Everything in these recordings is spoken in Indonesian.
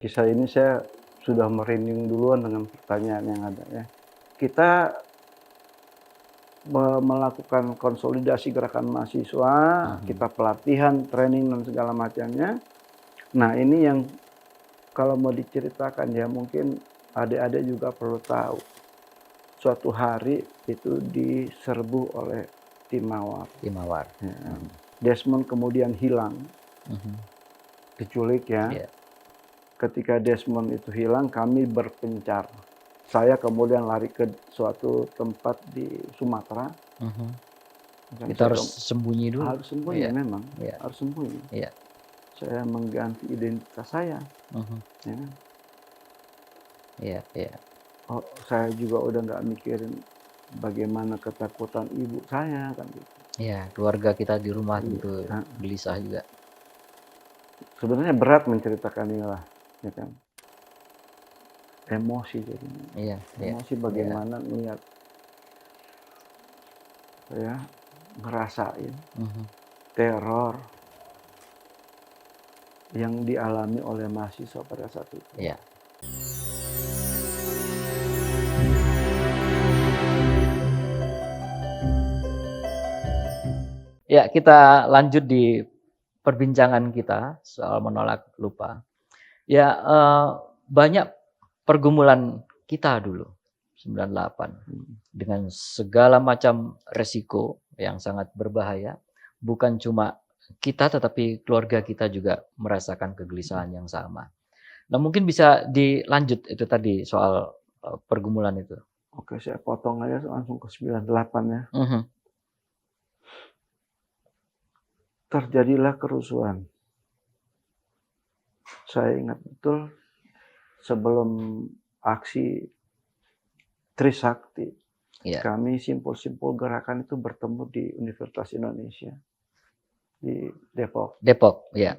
Kisah ini saya sudah merinding duluan dengan pertanyaan yang ada ya. Kita melakukan konsolidasi gerakan mahasiswa, kita pelatihan, training dan segala macamnya. Nah ini yang kalau mau diceritakan ya mungkin adik-adik juga perlu tahu. Suatu hari itu diserbu oleh tim mawar. Tim mawar. Ya. Desmond kemudian hilang, diculik ya. Iya. Ketika Desmond itu hilang, kami berpencar. Saya kemudian lari ke suatu tempat di Sumatera. Kita harus sembunyi dulu. Harus sembunyi Iya. memang, Iya. harus sembunyi. Iya. Saya mengganti identitas saya. Ya. Iya, iya. Oh, saya juga udah nggak mikirin bagaimana ketakutan ibu saya kan gitu. Iya, keluarga kita di rumah Iya. tentu gelisah juga. Sebenarnya berat menceritakan inilah, ya kan. Emosi jadinya. Iya, iya. Emosi bagaimana melihat saya ngerasain teror yang dialami oleh mahasiswa pada saat itu. Iya. Ya, kita lanjut di perbincangan kita soal menolak lupa. Ya, banyak pergumulan kita dulu 98 dengan segala macam resiko yang sangat berbahaya. Bukan cuma kita tetapi keluarga kita juga merasakan kegelisahan yang sama. Nah, mungkin bisa dilanjut itu tadi soal pergumulan itu. Oke, saya potong aja langsung ke 98 ya. Terjadilah kerusuhan. Saya ingat betul sebelum aksi Trisakti, kami simpul-simpul gerakan itu bertemu di Universitas Indonesia di Depok. Depok, ya.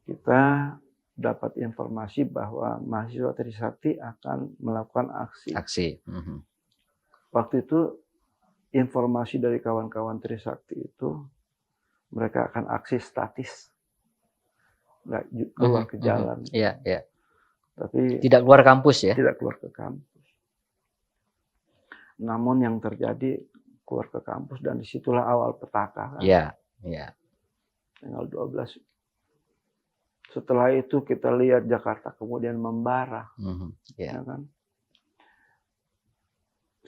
Kita dapat informasi bahwa mahasiswa Trisakti akan melakukan aksi. Waktu itu informasi dari kawan-kawan Trisakti itu mereka akan aksi statis, nggak keluar ke jalan. Iya, iya. Tapi tidak keluar kampus ya? Tidak keluar ke kampus. Namun yang terjadi keluar ke kampus dan disitulah awal petaka. Kan? Iya, iya. Tanggal 12. Setelah itu kita lihat Jakarta kemudian membara. Ya kan?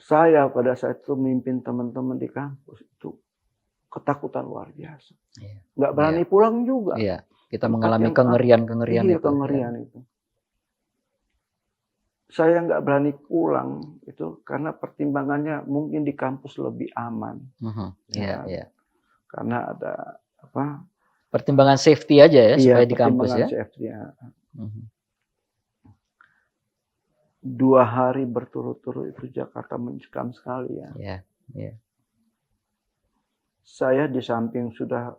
Saya pada saat itu memimpin teman-teman di kampus itu ketakutan luar biasa. Nggak berani pulang juga. Iya, kita mengalami kengerian-kengerian itu. Kengerian itu. Saya nggak berani pulang itu karena pertimbangannya mungkin di kampus lebih aman. Iya, iya. Karena ada apa? Pertimbangan safety aja ya supaya di kampus ya. Safety, ya. 2 hari berturut-turut itu Jakarta mencekam sekali ya. Iya, iya. Saya di samping sudah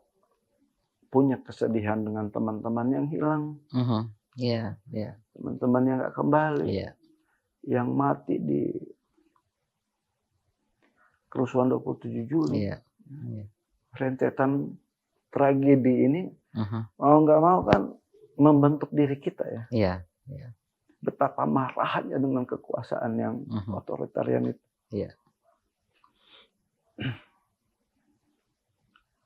punya kesedihan dengan teman-teman yang hilang. Iya, iya. Teman-teman yang nggak kembali. Iya. Yang mati di kerusuhan 27 Juli. Iya. Rentetan tragedi ini mau nggak mau kan membentuk diri kita ya. Iya, iya. Betapa marahnya dengan kekuasaan yang otoritarian itu. Iya.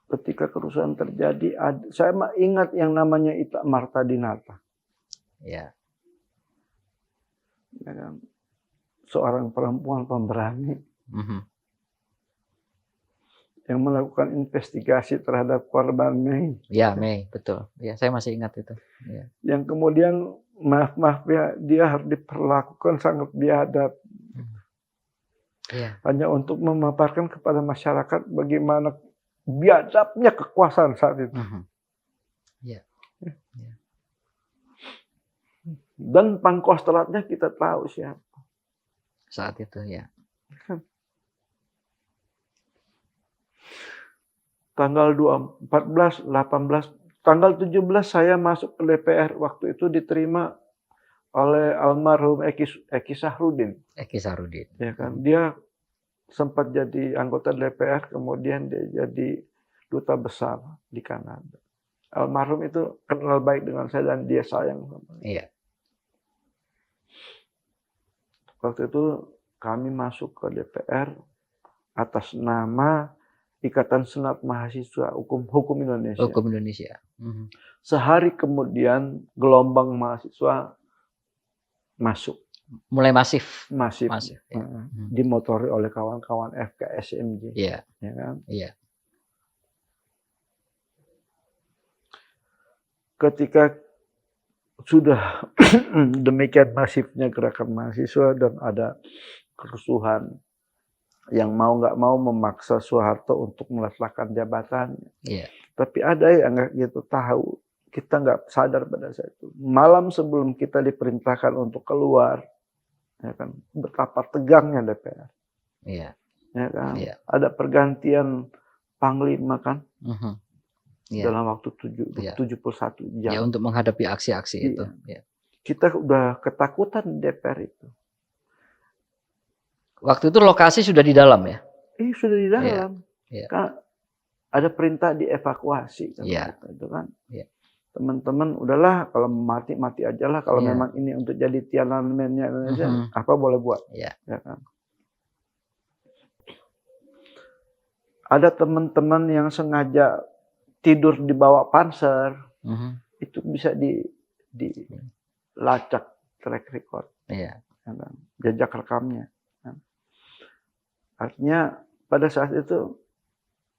Ketika kerusuhan terjadi, saya ingat yang namanya Ita Marta Dinata. Iya. Ya kan? Seorang perempuan pemberani yang melakukan investigasi terhadap korban Mei. Ya, Mei, betul. Ya, saya masih ingat itu. Ya. Yang kemudian maaf ya dia harus diperlakukan sangat biadab. Ya. Hanya untuk memaparkan kepada masyarakat bagaimana biadabnya kekuasaan saat itu. Ya. Ya. Dan pangkostratnya kita tahu siapa. Saat itu ya. Tanggal 14, 18, tanggal 17 saya masuk ke DPR. Waktu itu diterima oleh almarhum Eki Sahrudin. Eki Sahrudin. Ya kan? Dia sempat jadi anggota DPR, kemudian dia jadi duta besar di Kanada. almarhum itu kenal baik dengan saya dan dia sayang sama saya. Iya. Waktu itu kami masuk ke DPR atas nama Ikatan Senat Mahasiswa Hukum Indonesia. Hukum Indonesia. Sehari kemudian gelombang mahasiswa masuk. Mulai masif. Masif. Ya. Dimotori oleh kawan-kawan FKSMJ. Iya. Ya kan? Iya. Ketika sudah demikian masifnya gerakan mahasiswa dan ada kerusuhan yang mau nggak mau memaksa Soeharto untuk meletakkan jabatannya. Iya. Tapi ada yang nggak gitu tahu, kita nggak sadar pada saat itu. Malam sebelum kita diperintahkan untuk keluar, ya kan, betapa tegangnya DPR. Iya. Ya kan, Iya. ada pergantian panglima kan, Iya. dalam waktu 71 jam. Ya, untuk menghadapi aksi-aksi Iya. itu. Iya. Kita udah ketakutan di DPR itu. Waktu itu lokasi sudah di dalam ya? Sudah di dalam. Iya. Kan ada perintah dievakuasi kan, Iya. itu kan. Iya. Teman-teman udahlah kalau mati aja lah, kalau Iya. memang ini untuk jadi Tiananmen-nya Indonesia, apa boleh buat. Iya. Ya kan. Ada teman-teman yang sengaja tidur di bawah panser, itu bisa dilacak track record, Iya. ya kan? Jejak rekamnya. Artinya pada saat itu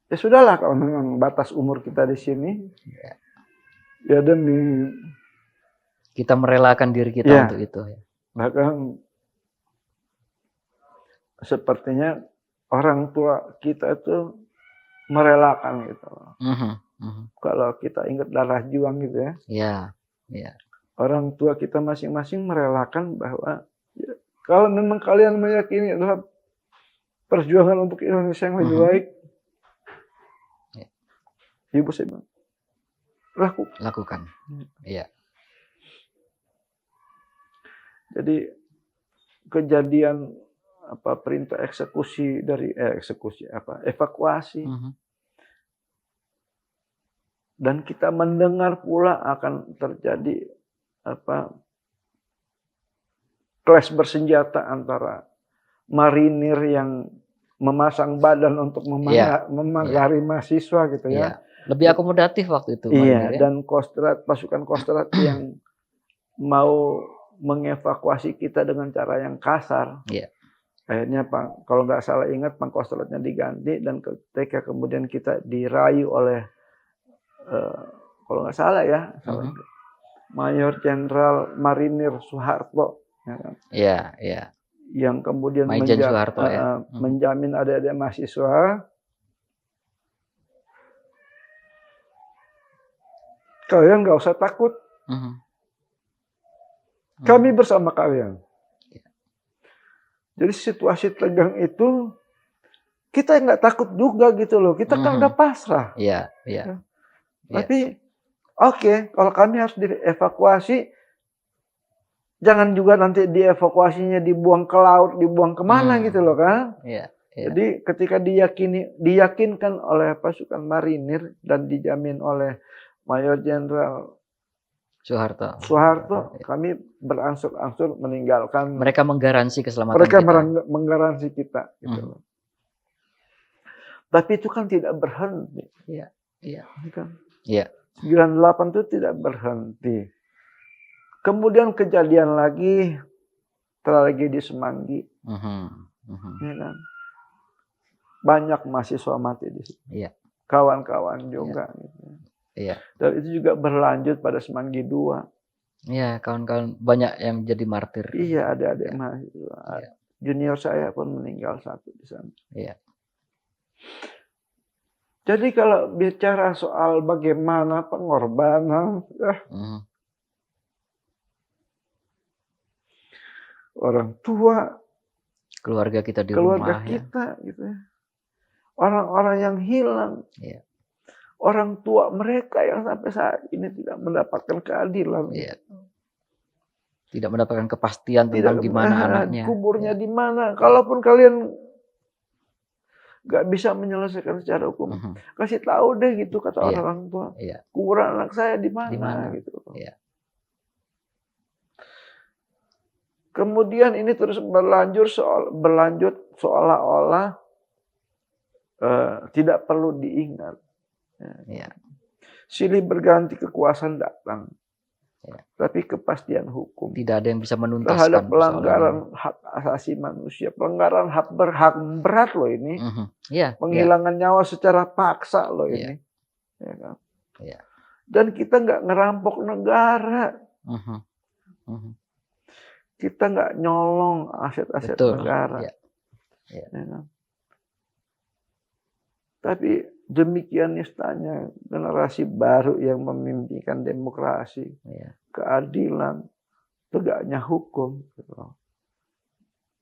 ya sudahlah kalau memang batas umur kita di sini, ya demi kita merelakan diri kita untuk itu. Ya. Bahkan sepertinya orang tua kita itu merelakan gitu. Kalau kita ingat darah juang gitu ya. Iya. Iya. Orang tua kita masing-masing merelakan bahwa ya, kalau memang kalian meyakini adalah perjuangan untuk Indonesia yang lebih baik, ibu saya bilang, lakukan. Iya. Jadi kejadian perintah eksekusi dari evakuasi, dan kita mendengar pula akan terjadi clash bersenjata antara marinir yang memasang badan untuk memagari mahasiswa gitu ya. Lebih akomodatif waktu itu. Iya, ya? Dan pasukan Kostrad yang mau mengevakuasi kita dengan cara yang kasar. Iya. Akhirnya kalau nggak salah ingat Pangkostratnya diganti, dan ketika kemudian kita dirayu oleh kalau nggak salah ya, Mayor Jenderal Marinir Soeharto. Iya, iya. Yang kemudian menjamin adik-adik mahasiswa, kalian nggak usah takut, kami bersama kalian. Jadi situasi tegang itu kita nggak takut juga gitu loh, kita kan udah pasrah. Iya, iya. Tapi oke, kalau kami harus dievakuasi, jangan juga nanti dievakuasinya dibuang ke laut, dibuang kemana gitu loh kan. Iya, iya. Jadi ketika diyakinkan oleh pasukan marinir dan dijamin oleh Mayor Jenderal Soeharto, kami berangsur-angsur meninggalkan. Mereka menggaransi keselamatan mereka kita. menggaransi kita gitu loh. Tapi itu kan tidak berhenti. Iya, iya. Kan? Iya. 98 itu tidak berhenti. Kemudian kejadian lagi, tragedi Semanggi. Ya kan? Banyak mahasiswa mati di situ. Iya. Kawan-kawan juga. Iya. Gitu. Iya. Dan itu juga berlanjut pada Semanggi 2. Iya, kawan-kawan banyak yang jadi martir. Iya, adik-adik mahasiswa. Iya. Junior saya pun meninggal satu di sana. Iya. Jadi kalau bicara soal bagaimana pengorbanan, orang tua, keluarga kita di keluarga rumah, kita, gitu ya. Orang-orang yang hilang, orang tua mereka yang sampai saat ini tidak mendapatkan keadilan, tidak mendapatkan kepastian tentang di mana anaknya, kuburnya di mana. Kalaupun kalian nggak bisa menyelesaikan secara hukum. Mhm. Kasih tahu deh gitu kata Iya. orang tua. Iya. Kuburan anak saya di Di mana mana? gitu. Iya. Kemudian ini terus berlanjut seolah-olah tidak perlu diingat. Ya. Iya. Silih berganti kekuasaan datang, Iya. tapi kepastian hukum Tidak ada yang bisa menuntaskan terhadap persoalan ini. pelanggaran hak asasi manusia, pelanggaran hak berat loh ini, Mhm. Iya. Iya. penghilangan nyawa secara paksa loh Iya. ini, ya kan? Iya. Dan kita nggak ngerampok negara, Mhm. Mhm. kita nggak nyolong aset-aset Betul. negara, Iya. Iya. ya kan? Tapi demikian nistanya generasi baru yang memimpikan demokrasi, Iya. keadilan, tegaknya hukum, gitu loh.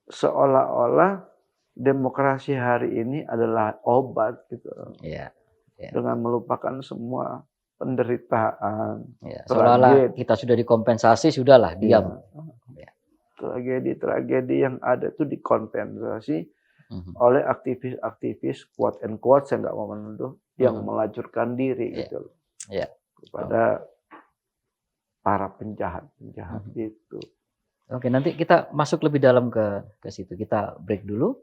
Seolah-olah demokrasi hari ini adalah obat gitu loh. Iya. Iya. Dengan melupakan semua penderitaan, Iya. Seolah-olah tragedi, kita sudah dikompensasi, sudahlah diam. Iya. tragedi-tragedi yang ada itu dikompensasi Mhm. oleh aktivis-aktivis quote and quote, saya nggak mau menuduh, yang Mhm. melacurkan diri Iya. gitu loh, Iya. kepada para penjahat-penjahat Mhm. itu. Oke, nanti kita masuk lebih dalam ke situ. Kita break dulu.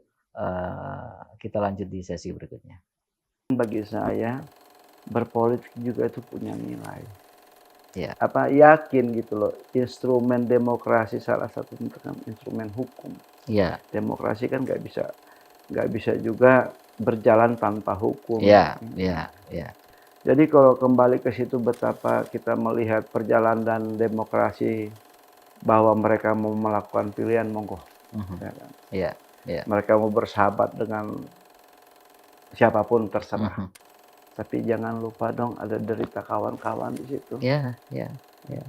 Kita lanjut di sesi berikutnya. Bagi saya berpolitik juga itu punya nilai. Iya. Apa yakin gitu loh, instrumen demokrasi salah satu instrumen hukum. Iya. Demokrasi kan nggak bisa juga berjalan tanpa hukum. Iya. Iya. Iya. Jadi kalau kembali ke situ betapa kita melihat perjalanan demokrasi bahwa mereka mau melakukan pilihan monggo, Mhm. ya kan? Iya. Iya. Mereka mau bersahabat dengan siapapun terserah. Mhm. Tapi jangan lupa dong ada derita kawan-kawan di situ. Iya. Iya. Iya.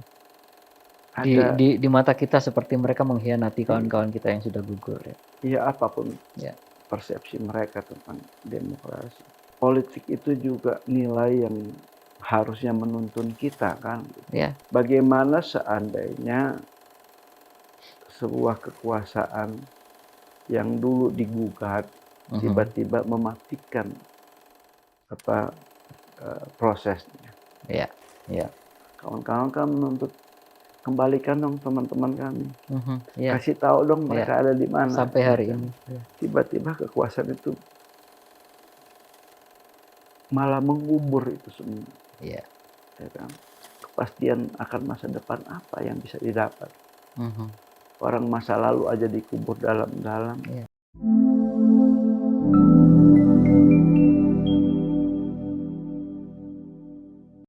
Ada Di mata kita seperti mereka mengkhianati kawan-kawan kita yang sudah gugur. Ya. ya apapun Iya. persepsi mereka tentang demokrasi. Politik itu juga nilai yang harusnya menuntun kita kan. Iya. Bagaimana seandainya sebuah kekuasaan yang dulu digugat Mhm. tiba-tiba mematikan prosesnya. Iya. Iya. Kawan-kawan kan menuntut kembalikan dong teman-teman kami. Mhm. Iya. Kasih tahu dong mereka ada di mana. Sampai hari ini. Iya. Tiba-tiba kekuasaan itu malah mengubur itu semua. Iya. Ya kan? Kepastian akan masa depan apa yang bisa didapat. Mhm. Orang masa lalu aja dikubur dalam-dalam. Iya.